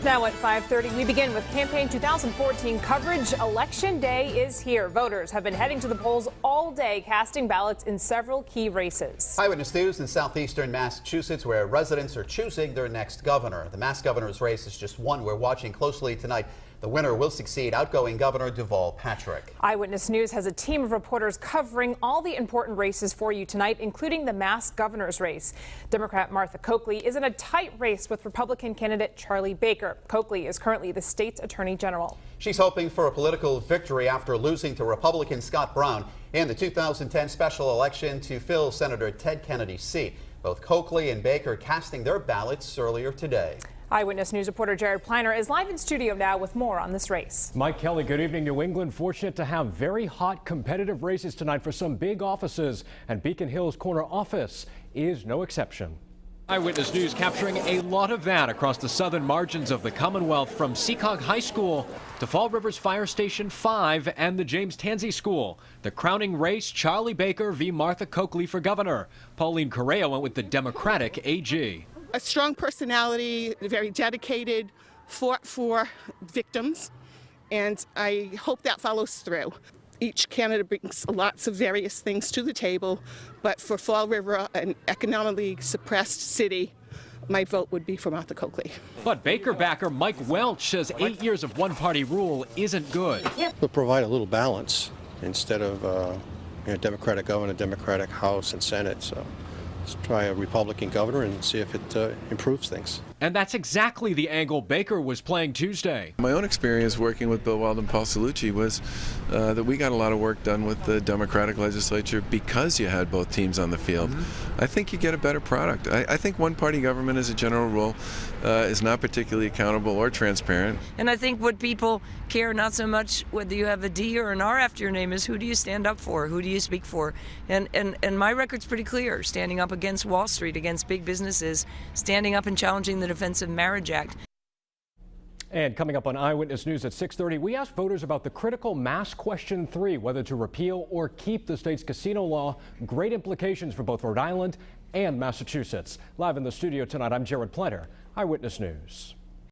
Now at 5:30, we begin with campaign 2014 coverage. Election day is here. Voters have been heading to the polls all day, casting ballots in several key races. Eyewitness News in southeastern Massachusetts, where residents are choosing their next governor. The Mass governor's race is just one we're watching closely tonight. The winner will succeed outgoing Governor Deval Patrick. Eyewitness News has a team of reporters covering all the important races for you tonight, including the Mass governor's race. Democrat Martha Coakley is in a tight race with Republican candidate Charlie Baker. Coakley is currently the state's attorney general. She's hoping for a political victory after losing to Republican Scott Brown in the 2010 special election to fill Senator Ted Kennedy's seat. Both Coakley and Baker casting their ballots earlier today. Eyewitness News reporter Jared Pliner is live in studio now with more on this race. Mike Kelly, good evening. New England fortunate to have very hot competitive races tonight for some big offices, and Beacon Hill's corner office is no exception. Eyewitness News capturing a lot of that across the southern margins of the Commonwealth, from Seacog High School to Fall River's Fire Station 5 and the James Tansey School. The crowning race, Charlie Baker v. Martha Coakley for governor. Pauline Correa went with the Democratic AG. A strong personality, very dedicated, fought for victims, and I hope that follows through. Each candidate brings lots of various things to the table, but for Fall River, an economically suppressed city, my vote would be for Martha Coakley. But Baker backer Mike Welch says 8 years of one-party rule isn't good. We'll provide a little balance instead of Democratic governor, Democratic House and Senate. So let's try a Republican governor and see if it improves things. And that's exactly the angle Baker was playing Tuesday. My own experience working with Bill Weld and Paul Cellucci was that we got a lot of work done with the Democratic legislature because you had both teams on the field. I think you get a better product. I think one-party government as a general rule is not particularly accountable or transparent. And I think what people care not so much whether you have a D or an R after your name is who do you stand up for, who do you speak for. And my record's pretty clear, standing up against Wall Street, against big businesses, standing up and challenging the Defense of Marriage Act. And coming up on Eyewitness News at 6:30, we asked voters about the critical Mass Question 3, whether to repeal or keep the state's casino law. Great implications for both Rhode Island and Massachusetts. Live in the studio tonight, I'm Jared Pliner, Eyewitness News.